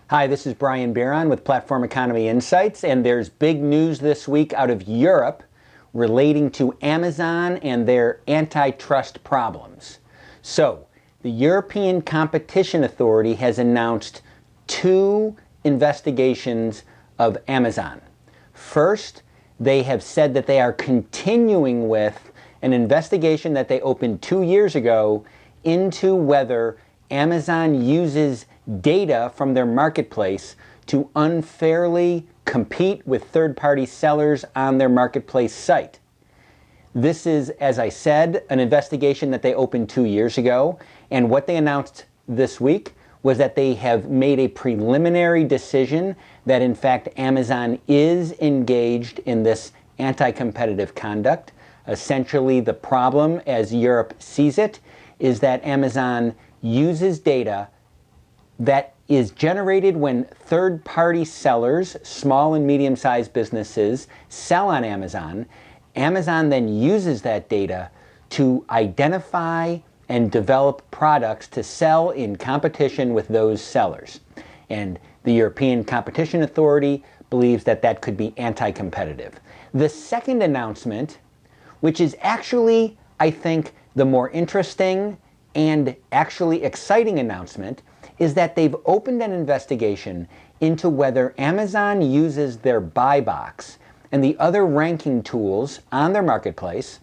Hi, this is Brian Bieron with Platform Economy Insights, and there's big news this week out of Europe relating to Amazon and their antitrust problems. So, the European Competition Authority has announced two investigations of Amazon. First, they have said that they are continuing with an investigation that they opened 2 years ago into whether Amazon uses data from their marketplace to unfairly compete with third-party sellers on their marketplace site. This is, as I said, an investigation that they opened 2 years ago, and what they announced this week was that they have made a preliminary decision that in fact Amazon is engaged in this anti-competitive conduct. Essentially, the problem, as Europe sees it, is that Amazon uses data that is generated when third-party sellers, small and medium-sized businesses, sell on Amazon. Amazon then uses that data to identify and develop products to sell in competition with those sellers. And the European Competition Authority believes that that could be anti-competitive. The second announcement, which is actually, I think, the more interesting and actually exciting announcement, is that they've opened an investigation into whether Amazon uses their buy box and the other ranking tools on their marketplace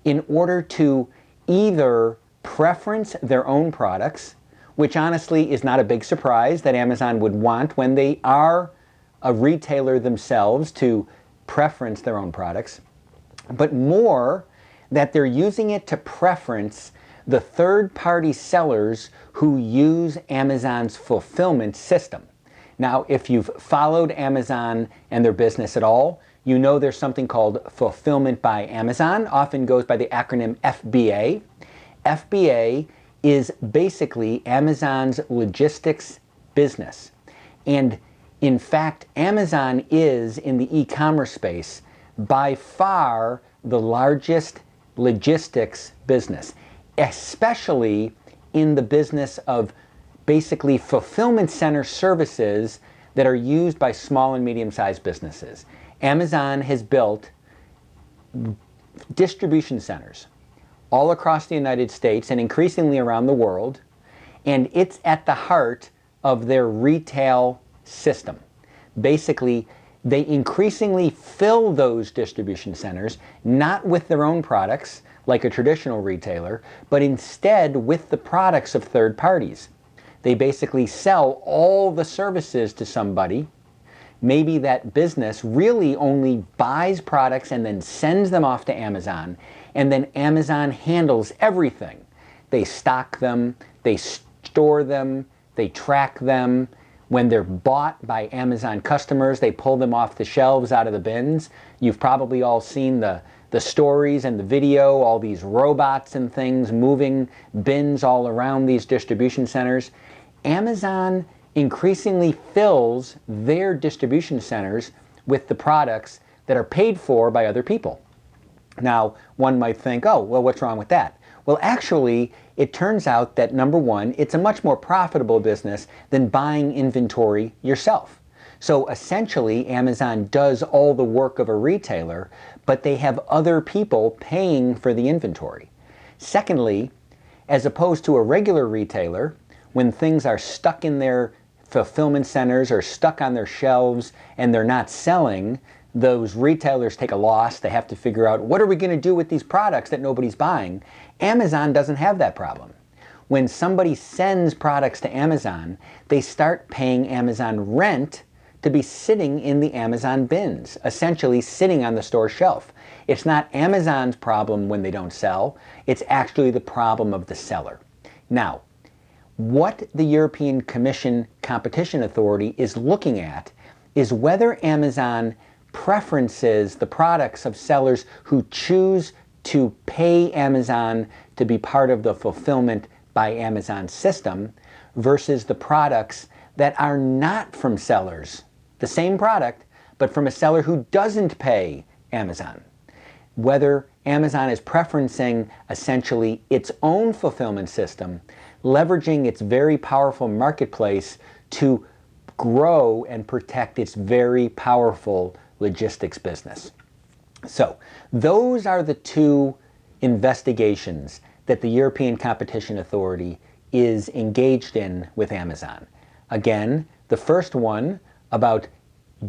in order to either preference their own products, which honestly is not a big surprise that Amazon would want when they are a retailer themselves to preference their own products, but more that they're using it to preference the third-party sellers who use Amazon's fulfillment system. Now, if you've followed Amazon and their business at all, you know there's something called Fulfillment by Amazon, often goes by the acronym FBA. FBA is basically Amazon's logistics business. And in fact, Amazon is, in the e-commerce space, by far the largest logistics business, especially in the business of basically fulfillment center services that are used by small and medium-sized businesses. Amazon has built distribution centers all across the United States and increasingly around the world, and it's at the heart of their retail system. Basically, they increasingly fill those distribution centers not with their own products, like a traditional retailer, but instead with the products of third parties. They basically sell all the services to somebody. Maybe that business really only buys products and then sends them off to Amazon, and then Amazon handles everything. They stock them, they store them, they track them. When they're bought by Amazon customers, they pull them off the shelves out of the bins. You've probably all seen the stories and the video, all these robots and things moving bins all around these distribution centers. Amazon increasingly fills their distribution centers with the products that are paid for by other people. Now, one might think, oh, well, what's wrong with that? Well, actually, it turns out that number one, it's a much more profitable business than buying inventory yourself. So essentially, Amazon does all the work of a retailer, but they have other people paying for the inventory. Secondly, as opposed to a regular retailer, when things are stuck in their fulfillment centers or stuck on their shelves and they're not selling, those retailers take a loss. They have to figure out, what are we going to do with these products that nobody's buying? Amazon doesn't have that problem. When somebody sends products to Amazon, they start paying Amazon rent to be sitting in the Amazon bins, essentially sitting on the store shelf. It's not Amazon's problem when they don't sell, it's actually the problem of the seller. Now, what the European Commission Competition Authority is looking at is whether Amazon preferences the products of sellers who choose to pay Amazon to be part of the Fulfillment by Amazon system versus the products that are not from sellers, the same product, but from a seller who doesn't pay Amazon. Whether Amazon is preferencing essentially its own fulfillment system, leveraging its very powerful marketplace to grow and protect its very powerful logistics business. So those are the two investigations that the European Competition Authority is engaged in with Amazon. Again, the first one about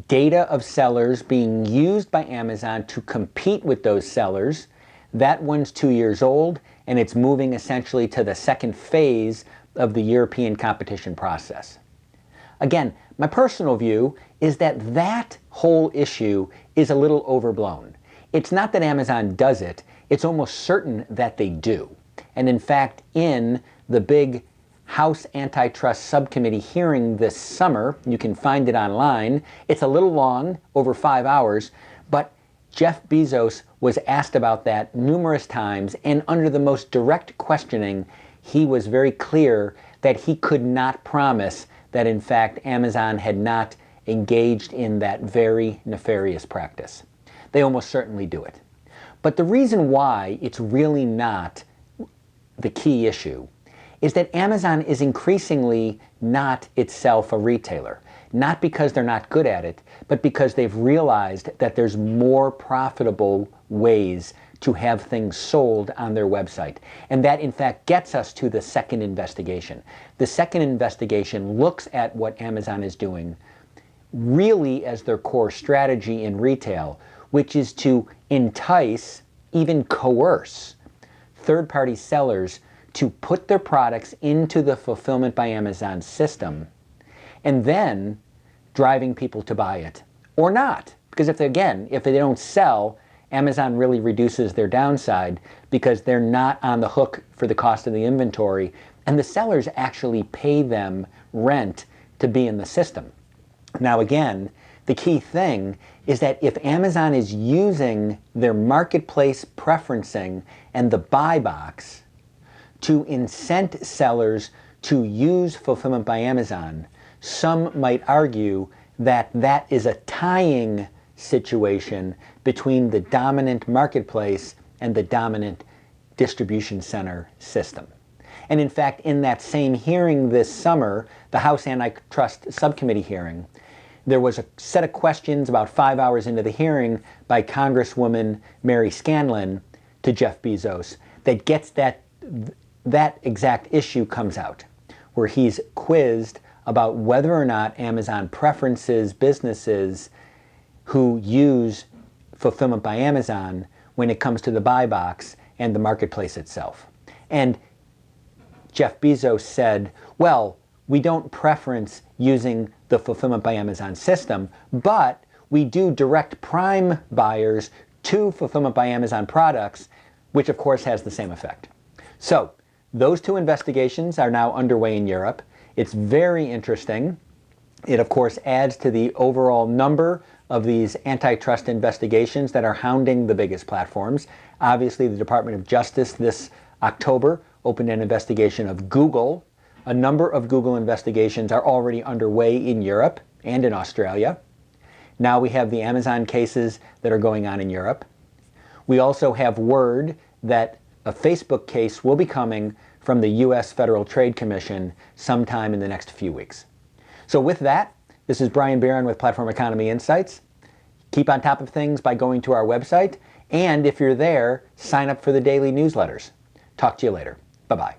data of sellers being used by Amazon to compete with those sellers. That one's 2 years old, and it's moving essentially to the second phase of the European competition process. Again, my personal view is that that whole issue is a little overblown. It's not that Amazon does it, it's almost certain that they do. And in fact, in the big House Antitrust Subcommittee hearing this summer, you can find it online. It's a little long, over 5 hours, but Jeff Bezos was asked about that numerous times, and under the most direct questioning, he was very clear that he could not promise that in fact Amazon had not engaged in that very nefarious practice. They almost certainly do it. But the reason why it's really not the key issue is that Amazon is increasingly not itself a retailer. Not because they're not good at it, but because they've realized that there's more profitable ways to have things sold on their website. And that in fact gets us to the second investigation. The second investigation looks at what Amazon is doing really as their core strategy in retail, which is to entice, even coerce, third-party sellers to put their products into the Fulfillment by Amazon system, and then driving people to buy it, or not. Because if they don't sell, Amazon really reduces their downside because they're not on the hook for the cost of the inventory, and the sellers actually pay them rent to be in the system. Now again, the key thing is that if Amazon is using their marketplace preferencing and the buy box to incent sellers to use Fulfillment by Amazon, some might argue that that is a tying situation between the dominant marketplace and the dominant distribution center system. And in fact, in that same hearing this summer, the House Antitrust Subcommittee hearing, there was a set of questions about 5 hours into the hearing by Congresswoman Mary Scanlon to Jeff Bezos that gets that exact issue comes out, where he's quizzed about whether or not Amazon preferences businesses who use Fulfillment by Amazon when it comes to the buy box and the marketplace itself. And Jeff Bezos said, well, we don't preference using the Fulfillment by Amazon system, but we do direct Prime buyers to Fulfillment by Amazon products, which of course has the same effect. So those two investigations are now underway in Europe. It's very interesting. It of course adds to the overall number of these antitrust investigations that are hounding the biggest platforms. Obviously, the Department of Justice this October opened an investigation of Google. A number of Google investigations are already underway in Europe and in Australia. Now we have the Amazon cases that are going on in Europe. We also have word that a Facebook case will be coming from the U.S. Federal Trade Commission sometime in the next few weeks. So with that, this is Brian Bieron with Platform Economy Insights. Keep on top of things by going to our website, and if you're there, sign up for the daily newsletters. Talk to you later. Bye-bye.